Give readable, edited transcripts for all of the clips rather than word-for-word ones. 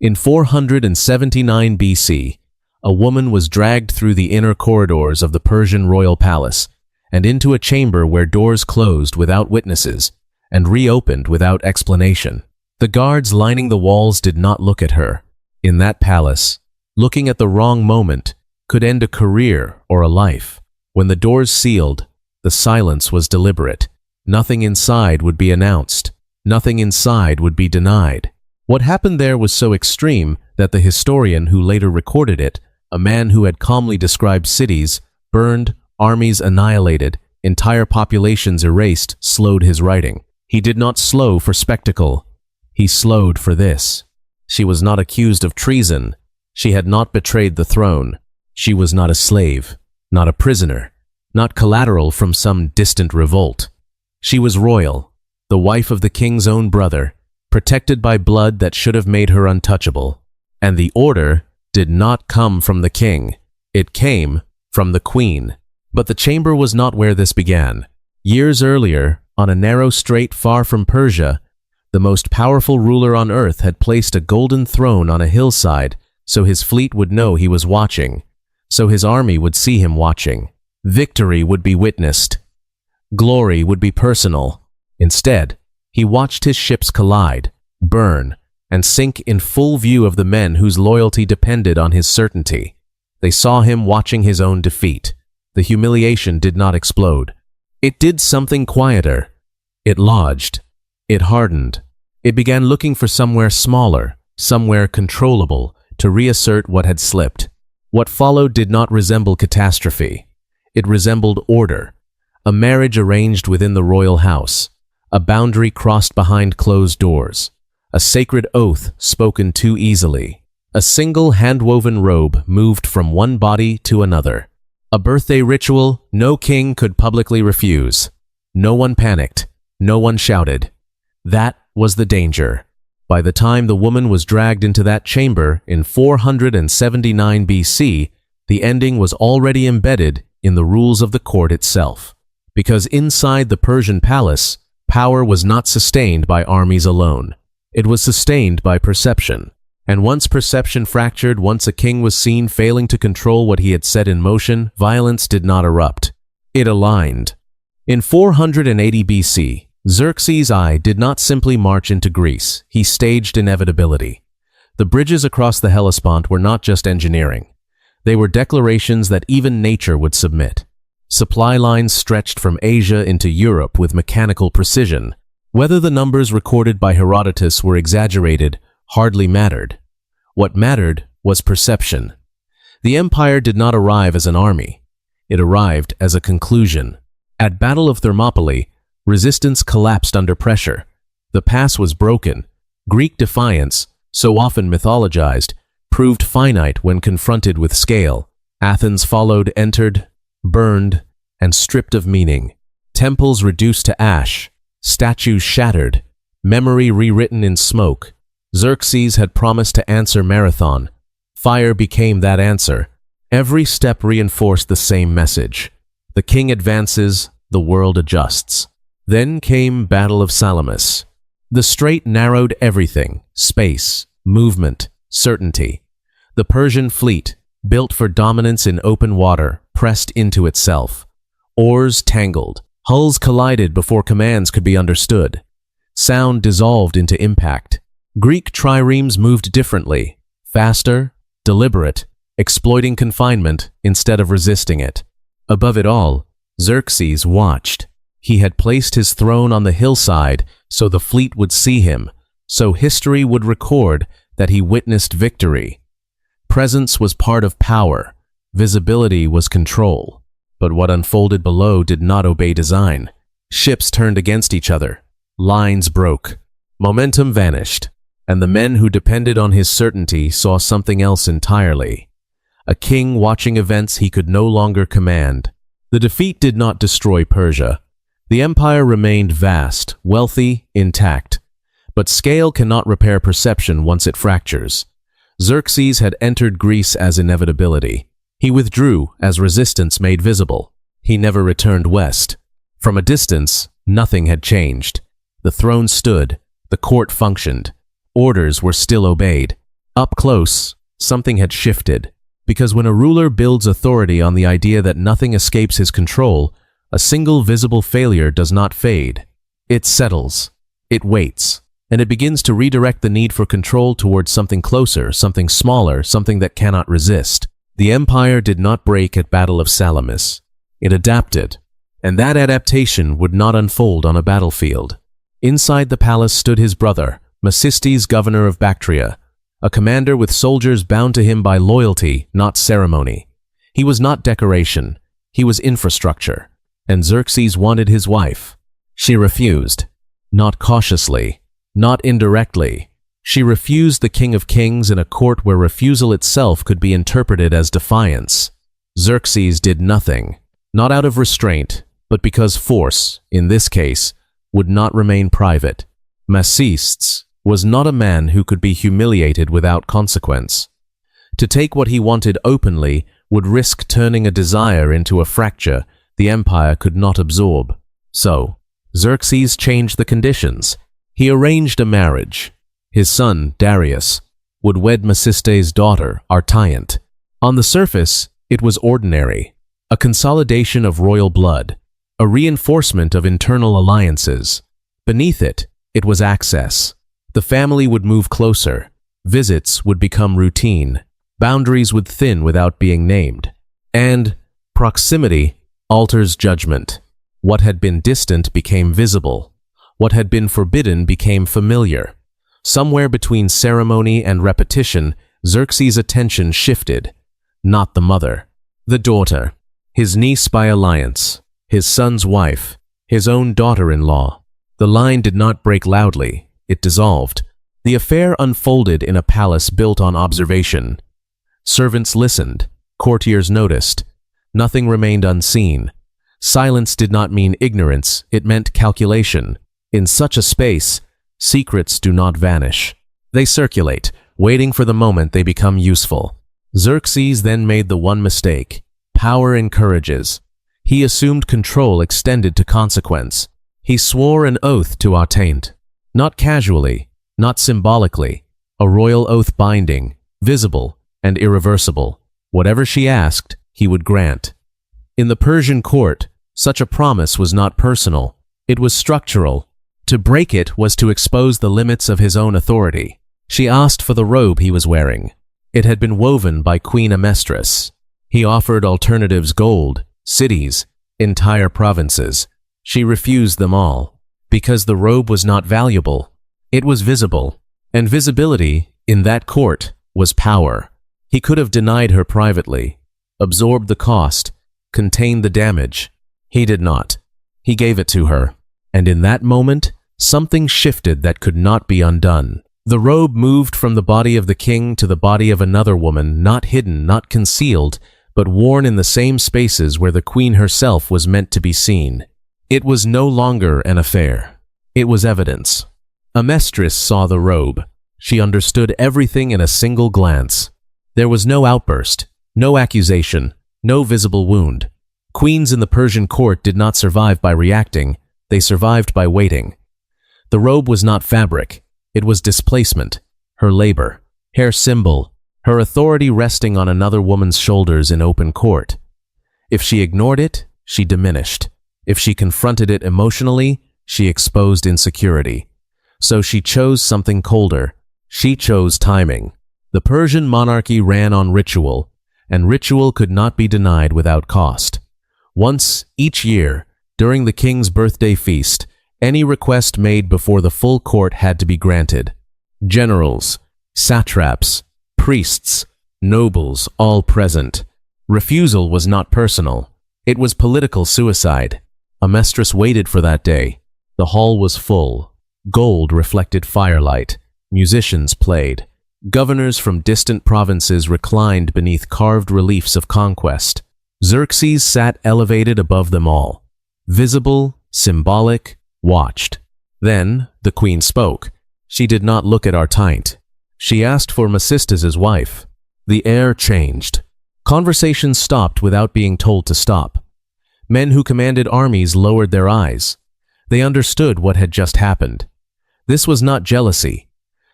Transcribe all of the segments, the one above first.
In 479 BC, a woman was dragged through the inner corridors of the Persian royal palace and into a chamber where doors closed without witnesses and reopened without explanation. The guards lining the walls did not look at her. In that palace, looking at the wrong moment could end a career or a life. When the doors sealed, the silence was deliberate. Nothing inside would be announced. Nothing inside would be denied. What happened there was so extreme that the historian who later recorded it, a man who had calmly described cities burned, armies annihilated, entire populations erased, slowed his writing. He did not slow for spectacle. He slowed for this. She was not accused of treason. She had not betrayed the throne. She was not a slave, not a prisoner, not collateral from some distant revolt. She was royal, the wife of the king's own brother, protected by blood that should have made her untouchable. And the order did not come from the king. It came from the queen. But the chamber was not where this began. Years earlier, on a narrow strait far from Persia, the most powerful ruler on earth had placed a golden throne on a hillside so his fleet would know he was watching, so his army would see him watching. Victory would be witnessed. Glory would be personal. Instead, he watched his ships collide, burn, and sink in full view of the men whose loyalty depended on his certainty. They saw him watching his own defeat. The humiliation did not explode. It did something quieter. It lodged. It hardened. It began looking for somewhere smaller, somewhere controllable, to reassert what had slipped. What followed did not resemble catastrophe. It resembled order. A marriage arranged within the royal house. A boundary crossed behind closed doors. A sacred oath spoken too easily. A single hand-woven robe moved from one body to another. A birthday ritual no king could publicly refuse. No one panicked. No one shouted. That was the danger. By the time the woman was dragged into that chamber in 479 BC, the ending was already embedded in the rules of the court itself. Because inside the Persian palace, power was not sustained by armies alone. It was sustained by perception. And once perception fractured, once a king was seen failing to control what he had set in motion, violence did not erupt. It aligned. In 480 BC, Xerxes' I did not simply march into Greece. He staged inevitability. The bridges across the Hellespont were not just engineering. They were declarations that even nature would submit. Supply lines stretched from Asia into Europe with mechanical precision. Whether the numbers recorded by Herodotus were exaggerated hardly mattered. What mattered was perception. The empire did not arrive as an army. It arrived as a conclusion. At Battle of Thermopylae, resistance collapsed under pressure. The pass was broken. Greek defiance, so often mythologized, proved finite when confronted with scale. Athens followed, entered, burned, and stripped of meaning. Temples reduced to ash. Statues shattered. Memory rewritten in smoke. Xerxes had promised to answer Marathon. Fire became that answer. Every step reinforced the same message. The king advances, the world adjusts. Then came Battle of Salamis. The strait narrowed everything: space, movement, certainty. The Persian fleet, built for dominance in open water, pressed into itself. Oars tangled. Hulls collided before commands could be understood. Sound dissolved into impact. Greek triremes moved differently, faster, deliberate, exploiting confinement instead of resisting it. Above it all, Xerxes watched. He had placed his throne on the hillside so the fleet would see him, so history would record that he witnessed victory. Presence was part of power. Visibility was control. But what unfolded below did not obey design. Ships turned against each other. Lines broke. Momentum vanished. And the men who depended on his certainty saw something else entirely. A king watching events he could no longer command. The defeat did not destroy Persia. The empire remained vast, wealthy, intact. But scale cannot repair perception once it fractures. Xerxes had entered Greece as inevitability. He withdrew as resistance made visible. He never returned west. From a distance, nothing had changed. The throne stood. The court functioned. Orders were still obeyed. Up close, something had shifted, because when a ruler builds authority on the idea that nothing escapes his control, a single visible failure does not fade. It settles, it waits, and it begins to redirect the need for control towards something closer, something smaller, something that cannot resist. The empire did not break at Battle of Salamis. It adapted, and that adaptation would not unfold on a battlefield. Inside the palace stood his brother, Macystes, governor of Bactria, a commander with soldiers bound to him by loyalty, not ceremony. He was not decoration, he was infrastructure, and Xerxes wanted his wife. She refused, not cautiously, not indirectly. She refused the King of Kings in a court where refusal itself could be interpreted as defiance. Xerxes did nothing, not out of restraint, but because force, in this case, would not remain private. Macystes was not a man who could be humiliated without consequence. To take what he wanted openly would risk turning a desire into a fracture the empire could not absorb. So, Xerxes changed the conditions. He arranged a marriage. His son, Darius, would wed Macystes' daughter, Artaiant. On the surface, it was ordinary, a consolidation of royal blood, a reinforcement of internal alliances. Beneath it, it was access. The family would move closer, visits would become routine, boundaries would thin without being named, and proximity alters judgment. What had been distant became visible. What had been forbidden became familiar. Somewhere between ceremony and repetition, Xerxes' attention shifted. Not the mother, the daughter, his niece by alliance, his son's wife, his own daughter-in-law. The line did not break loudly, it dissolved. The affair unfolded in a palace built on observation. Servants listened, courtiers noticed. Nothing remained unseen. Silence did not mean ignorance, it meant calculation. In such a space, secrets do not vanish. They circulate, waiting for the moment they become useful. Xerxes then made the one mistake. Power encourages. He assumed control extended to consequence. He swore an oath to Artaiant. Not casually, not symbolically, a royal oath binding, visible, and irreversible. Whatever she asked, he would grant. In the Persian court, such a promise was not personal, it was structural. To break it was to expose the limits of his own authority. She asked for the robe he was wearing. It had been woven by Queen Amestris. He offered alternatives: gold, cities, entire provinces. She refused them all, because the robe was not valuable. It was visible, and visibility, in that court, was power. He could have denied her privately, absorbed the cost, contained the damage. He did not. He gave it to her, and in that moment, something shifted that could not be undone. The robe moved from the body of the king to the body of another woman, not hidden, not concealed, but worn in the same spaces where the queen herself was meant to be seen. It was no longer an affair. It was evidence. Amestris saw the robe. She understood everything in a single glance. There was no outburst, no accusation, no visible wound. Queens in the Persian court did not survive by reacting, they survived by waiting. The robe was not fabric, it was displacement, her labor, her symbol, her authority resting on another woman's shoulders in open court. If she ignored it, she diminished. If she confronted it emotionally, she exposed insecurity. So she chose something colder. She chose timing. The Persian monarchy ran on ritual, and ritual could not be denied without cost. Once, each year, during the king's birthday feast, any request made before the full court had to be granted. Generals, satraps, priests, nobles, all present. Refusal was not personal. It was political suicide. Amestris waited for that day. The hall was full. Gold reflected firelight. Musicians played. Governors from distant provinces reclined beneath carved reliefs of conquest. Xerxes sat elevated above them all. Visible, symbolic, watched. Then the queen spoke. She did not look at Artaiant. She asked for Macystes' wife. The air changed. Conversations stopped without being told to stop. Men who commanded armies lowered their eyes. They understood what had just happened. This was not jealousy.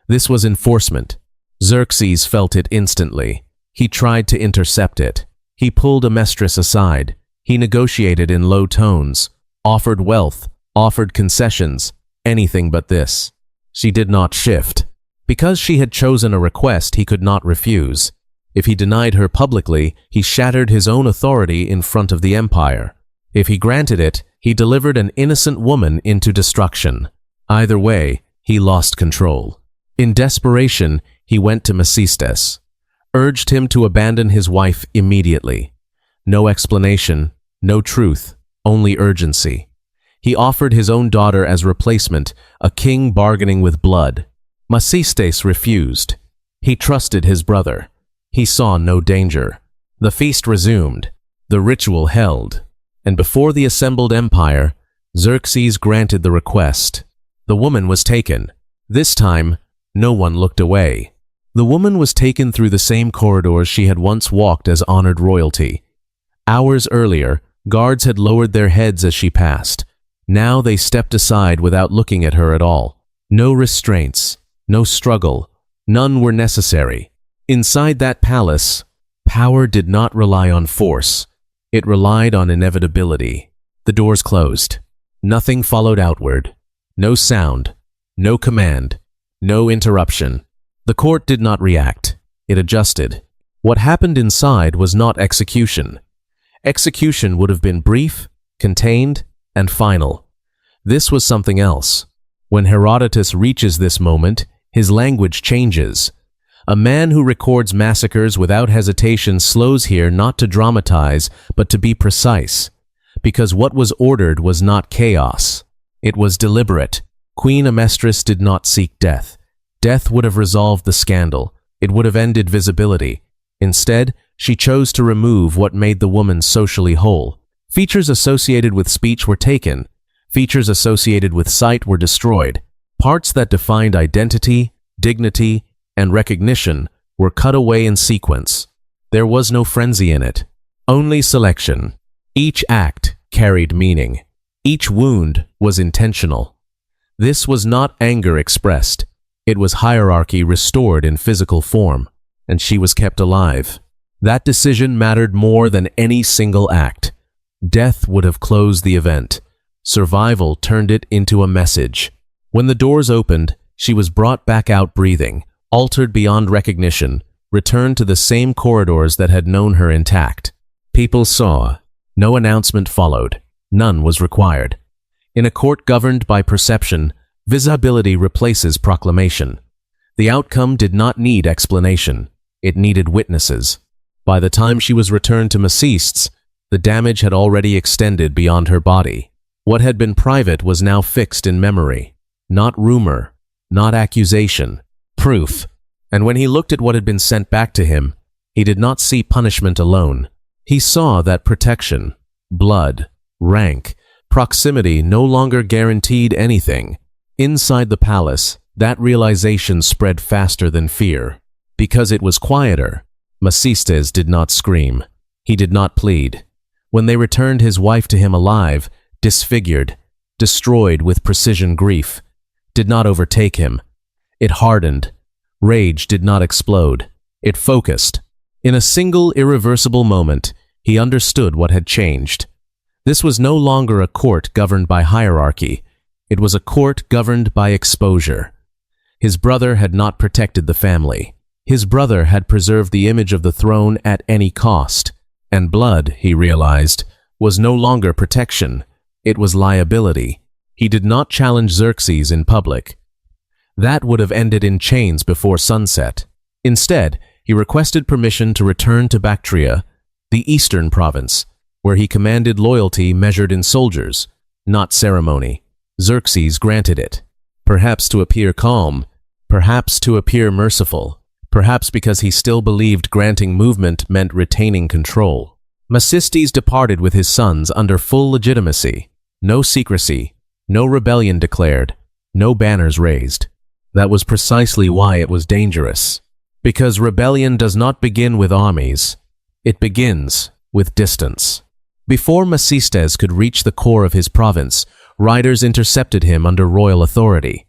This was enforcement. Xerxes felt it instantly. He tried to intercept it. He pulled Amestris aside. He negotiated in low tones, offered wealth, offered concessions, anything but this. She did not shift. Because she had chosen a request he could not refuse. If he denied her publicly, he shattered his own authority in front of the empire. If he granted it, he delivered an innocent woman into destruction. Either way, he lost control. In desperation, he went to Mesistes, urged him to abandon his wife immediately. No explanation, no truth, only urgency. He offered his own daughter as replacement, a king bargaining with blood. Mesistes refused. He trusted his brother. He saw no danger. The feast resumed, the ritual held, and before the assembled empire, Xerxes granted the request. The woman was taken. This time, no one looked away. The woman was taken through the same corridors she had once walked as honored royalty. Hours earlier, guards had lowered their heads as she passed. Now they stepped aside without looking at her at all. No restraints, no struggle, none were necessary. Inside that palace, power did not rely on force. It relied on inevitability. The doors closed. Nothing followed outward. No sound, no command, no interruption. The court did not react. It adjusted. What happened inside was not execution. Execution would have been brief, contained, and final. This was something else. When Herodotus reaches this moment, his language changes. A man who records massacres without hesitation slows here not to dramatize, but to be precise. Because what was ordered was not chaos. It was deliberate. Queen Amestris did not seek death. Death would have resolved the scandal. It would have ended visibility. Instead, she chose to remove what made the woman socially whole. Features associated with speech were taken. Features associated with sight were destroyed. Parts that defined identity, dignity, and recognition were cut away in sequence. There was no frenzy in it, only selection. Each act carried meaning. Each wound was intentional. This was not anger expressed. It was hierarchy restored in physical form, and she was kept alive. That decision mattered more than any single act. Death would have closed the event. Survival turned it into a message. When the doors opened, she was brought back out breathing, altered beyond recognition, returned to the same corridors that had known her intact. People saw. No announcement followed. None was required. In a court governed by perception, visibility replaces proclamation. The outcome did not need explanation. It needed witnesses. By the time she was returned to Mesistes, the damage had already extended beyond her body. What had been private was now fixed in memory. Not rumor, not accusation, proof. And when he looked at what had been sent back to him, he did not see punishment alone. He saw that protection, blood, rank, proximity no longer guaranteed anything. Inside the palace, that realization spread faster than fear. Because it was quieter, Mesistes did not scream. He did not plead. When they returned his wife to him alive, disfigured, destroyed with precision grief, did not overtake him. It hardened. Rage did not explode. It focused. In a single irreversible moment, he understood what had changed. This was no longer a court governed by hierarchy. It was a court governed by exposure. His brother had not protected the family. His brother had preserved the image of the throne at any cost. And blood, he realized, was no longer protection. It was liability. He did not challenge Xerxes in public. That would have ended in chains before sunset. Instead, he requested permission to return to Bactria, the eastern province, where he commanded loyalty measured in soldiers, not ceremony. Xerxes granted it. Perhaps to appear calm, perhaps to appear merciful, perhaps because he still believed granting movement meant retaining control. Mesistes departed with his sons under full legitimacy. No secrecy, no rebellion declared, no banners raised. That was precisely why it was dangerous. Because rebellion does not begin with armies. It begins with distance. Before Mesistes could reach the core of his province, riders intercepted him under royal authority.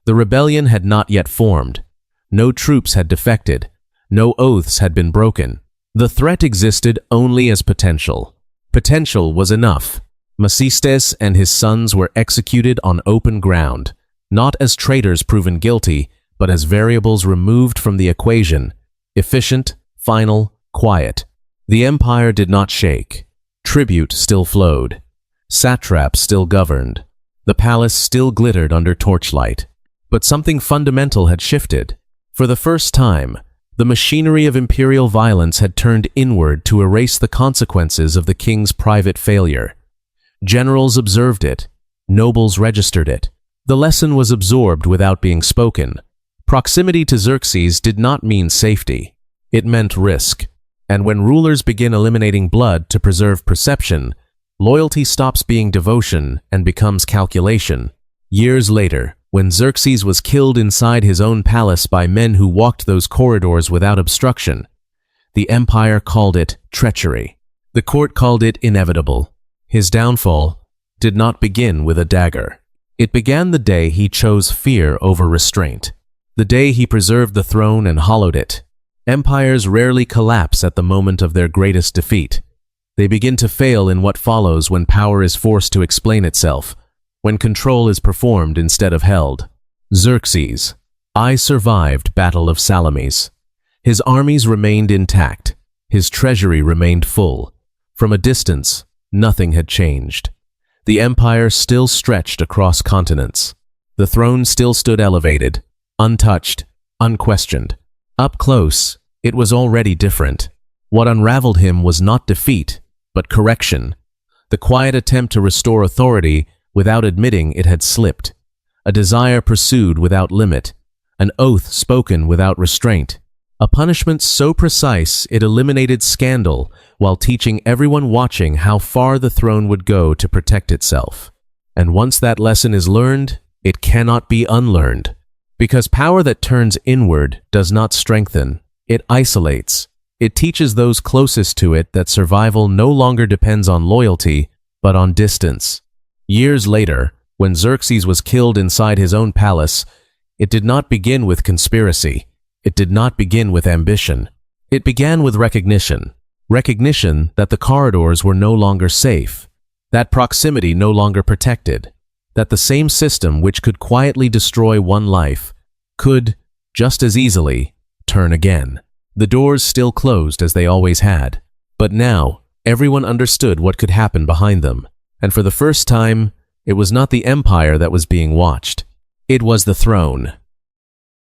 The rebellion had not yet formed. No troops had defected. No oaths had been broken. The threat existed only as potential. Potential was enough. Macestes and his sons were executed on open ground, not as traitors proven guilty, but as variables removed from the equation, efficient, final, quiet. The empire did not shake. Tribute still flowed. Satraps still governed. The palace still glittered under torchlight. But something fundamental had shifted. For the first time, the machinery of imperial violence had turned inward to erase the consequences of the king's private failure. Generals observed it. Nobles registered it. The lesson was absorbed without being spoken. Proximity to Xerxes did not mean safety. It meant risk. And when rulers begin eliminating blood to preserve perception, loyalty stops being devotion and becomes calculation. Years later, when Xerxes was killed inside his own palace by men who walked those corridors without obstruction, the empire called it treachery. The court called it inevitable. His downfall did not begin with a dagger. It began the day he chose fear over restraint. The day he preserved the throne and hollowed it. Empires rarely collapse at the moment of their greatest defeat. They begin to fail in what follows when power is forced to explain itself, when control is performed instead of held. Xerxes. I survived Battle of Salamis. His armies remained intact. His treasury remained full. From a distance, nothing had changed. The empire still stretched across continents. The throne still stood elevated, untouched, unquestioned. Up close, it was already different. What unraveled him was not defeat, but correction. The quiet attempt to restore authority without admitting it had slipped. A desire pursued without limit. An oath spoken without restraint. A punishment so precise it eliminated scandal while teaching everyone watching how far the throne would go to protect itself. And once that lesson is learned, it cannot be unlearned. Because power that turns inward does not strengthen, it isolates. It teaches those closest to it that survival no longer depends on loyalty, but on distance. Years later, when Xerxes was killed inside his own palace, it did not begin with conspiracy. It did not begin with ambition. It began with recognition. Recognition that the corridors were no longer safe, that proximity no longer protected, that the same system which could quietly destroy one life could, just as easily, turn again. The doors still closed as they always had, but now everyone understood what could happen behind them, and for the first time, it was not the empire that was being watched. It was the throne.